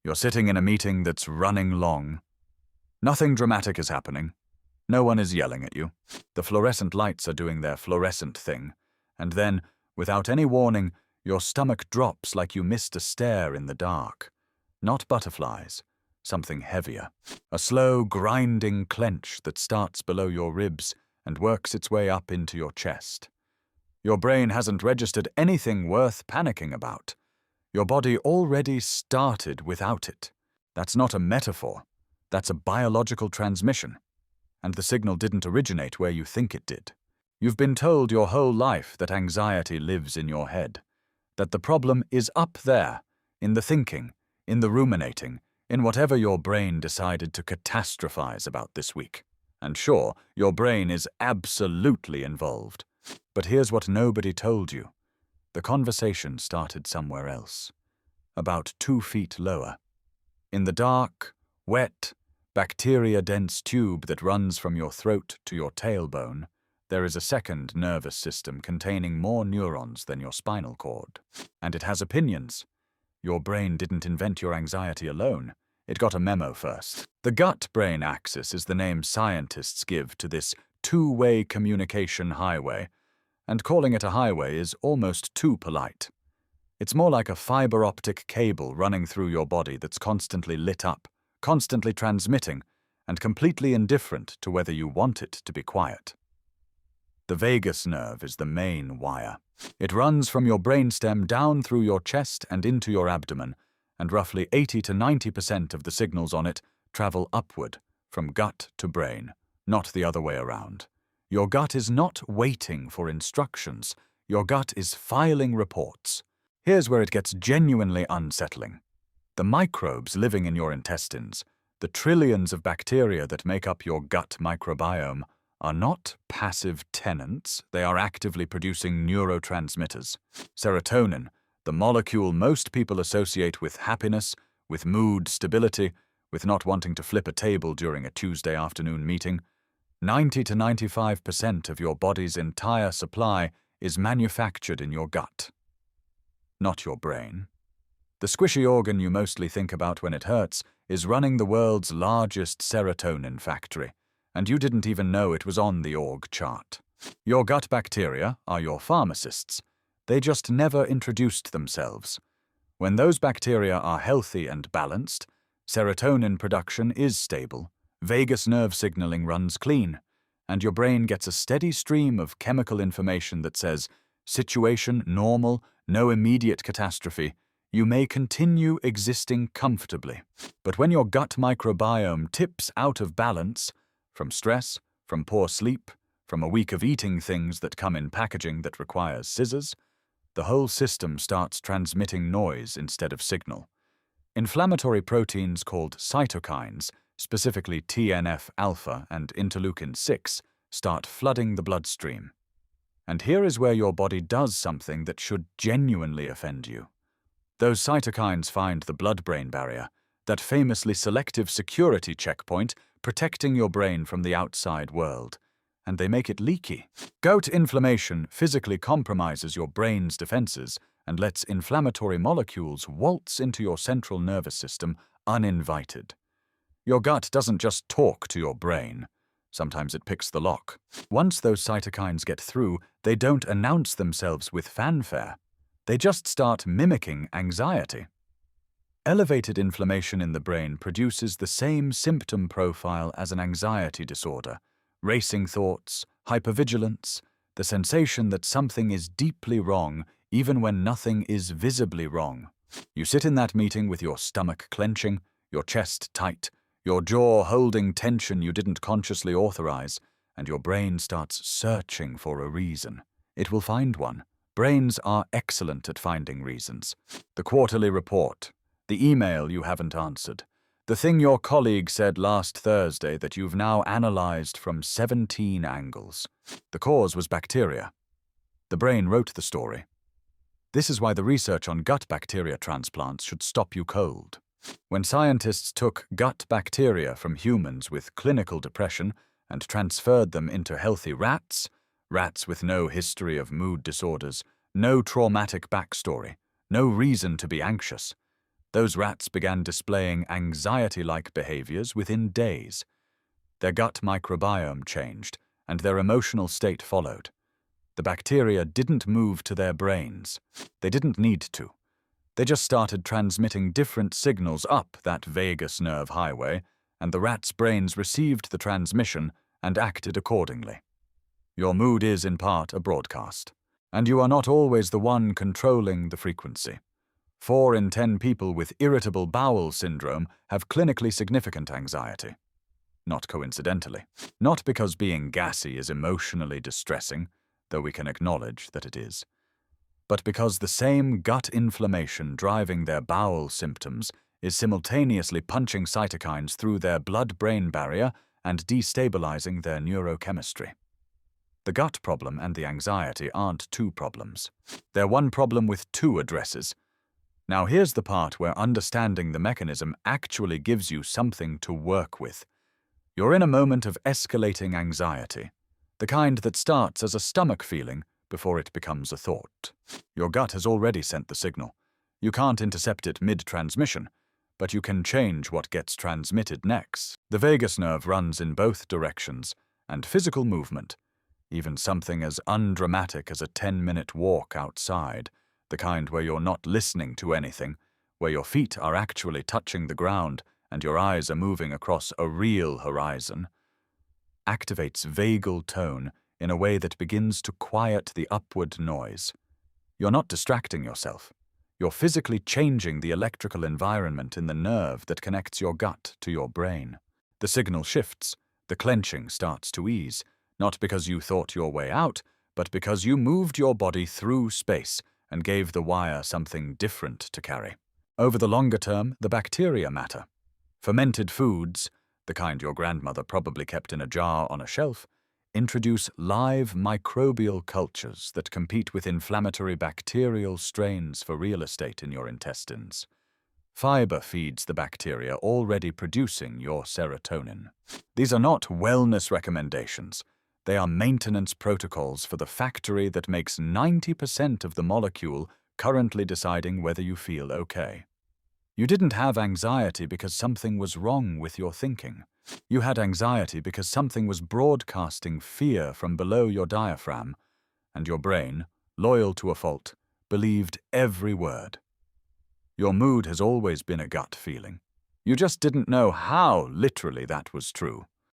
You're sitting in a meeting that's running long. Nothing dramatic is happening. No one is yelling at you. The fluorescent lights are doing their fluorescent thing. And then, without any warning, your stomach drops like you missed a stair in the dark. Not butterflies, something heavier. A slow, grinding clench that starts below your ribs and works its way up into your chest. Your brain hasn't registered anything worth panicking about. Your body already started without it. That's not a metaphor. That's a biological transmission. And the signal didn't originate where you think it did. You've been told your whole life that anxiety lives in your head, that the problem is up there, in the thinking, in the ruminating, in whatever your brain decided to catastrophize about this week. And sure, your brain is absolutely involved. But here's what nobody told you. The conversation started somewhere else, about 2 feet lower. In the dark, wet, bacteria-dense tube that runs from your throat to your tailbone, there is a second nervous system containing more neurons than your spinal cord. And it has opinions. Your brain didn't invent your anxiety alone. It got a memo first. The gut-brain axis is the name scientists give to this two-way communication highway, and calling it a highway is almost too polite. It's more like a fiber optic cable running through your body that's constantly lit up, constantly transmitting, and completely indifferent to whether you want it to be quiet. The vagus nerve is the main wire. It runs from your brainstem down through your chest and into your abdomen, and roughly 80 to 90% of the signals on it travel upward, from gut to brain, not the other way around. Your gut is not waiting for instructions. Your gut is filing reports. Here's where it gets genuinely unsettling. The microbes living in your intestines, the trillions of bacteria that make up your gut microbiome, are not passive tenants. They are actively producing neurotransmitters. Serotonin, the molecule most people associate with happiness, with mood stability, with not wanting to flip a table during a Tuesday afternoon meeting. 90 to 95% of your body's entire supply is manufactured in your gut, not your brain. The squishy organ you mostly think about when it hurts is running the world's largest serotonin factory, and you didn't even know it was on the org chart. Your gut bacteria are your pharmacists. They just never introduced themselves. When those bacteria are healthy and balanced, serotonin production is stable, vagus nerve signaling runs clean, and your brain gets a steady stream of chemical information that says, situation normal, no immediate catastrophe, you may continue existing comfortably. But when your gut microbiome tips out of balance, from stress, from poor sleep, from a week of eating things that come in packaging that requires scissors, the whole system starts transmitting noise instead of signal. Inflammatory proteins called cytokines, specifically TNF-alpha and interleukin-6, start flooding the bloodstream. And here is where your body does something that should genuinely offend you. Those cytokines find the blood-brain barrier, that famously selective security checkpoint protecting your brain from the outside world, and they make it leaky. Gout inflammation physically compromises your brain's defenses and lets inflammatory molecules waltz into your central nervous system uninvited. Your gut doesn't just talk to your brain. Sometimes it picks the lock. Once those cytokines get through, they don't announce themselves with fanfare. They just start mimicking anxiety. Elevated inflammation in the brain produces the same symptom profile as an anxiety disorder: racing thoughts, hypervigilance, the sensation that something is deeply wrong even when nothing is visibly wrong. You sit in that meeting with your stomach clenching, your chest tight, your jaw holding tension you didn't consciously authorize, and your brain starts searching for a reason. It will find one. Brains are excellent at finding reasons. The quarterly report, the email you haven't answered, the thing your colleague said last Thursday that you've now analyzed from 17 angles. The cause was bacteria. The brain wrote the story. This is why the research on gut bacteria transplants should stop you cold. When scientists took gut bacteria from humans with clinical depression and transferred them into healthy rats with no history of mood disorders, no traumatic backstory, no reason to be anxious, Those rats began displaying anxiety-like behaviors within days. Their gut microbiome changed, and their emotional state followed. The bacteria didn't move to their brains. They didn't need to. They just started transmitting different signals up that vagus nerve highway, and the rats' brains received the transmission and acted accordingly. Your mood is, in part, a broadcast, and you are not always the one controlling the frequency. 4 in 10 people with irritable bowel syndrome have clinically significant anxiety. Not coincidentally. Not because being gassy is emotionally distressing, though we can acknowledge that it is, but because the same gut inflammation driving their bowel symptoms is simultaneously punching cytokines through their blood-brain barrier and destabilizing their neurochemistry. The gut problem and the anxiety aren't 2 problems. They're one problem with 2 addresses. Now here's the part where understanding the mechanism actually gives you something to work with. You're in a moment of escalating anxiety, the kind that starts as a stomach feeling before it becomes a thought. Your gut has already sent the signal. You can't intercept it mid-transmission, but you can change what gets transmitted next. The vagus nerve runs in both directions, and physical movement, even something as undramatic as a 10-minute walk outside, the kind where you're not listening to anything, where your feet are actually touching the ground and your eyes are moving across a real horizon, activates vagal tone in a way that begins to quiet the upward noise. You're not distracting yourself. You're physically changing the electrical environment in the nerve that connects your gut to your brain. The signal shifts. The clenching starts to ease, not because you thought your way out, but because you moved your body through space and gave the wire something different to carry. Over the longer term, the bacteria matter. Fermented foods, the kind your grandmother probably kept in a jar on a shelf, introduce live microbial cultures that compete with inflammatory bacterial strains for real estate in your intestines. Fiber feeds the bacteria already producing your serotonin. These are not wellness recommendations. They are maintenance protocols for the factory that makes 90% of the molecule currently deciding whether you feel okay. You didn't have anxiety because something was wrong with your thinking. You had anxiety because something was broadcasting fear from below your diaphragm, and your brain, loyal to a fault, believed every word. Your mood has always been a gut feeling. You just didn't know how literally that was true.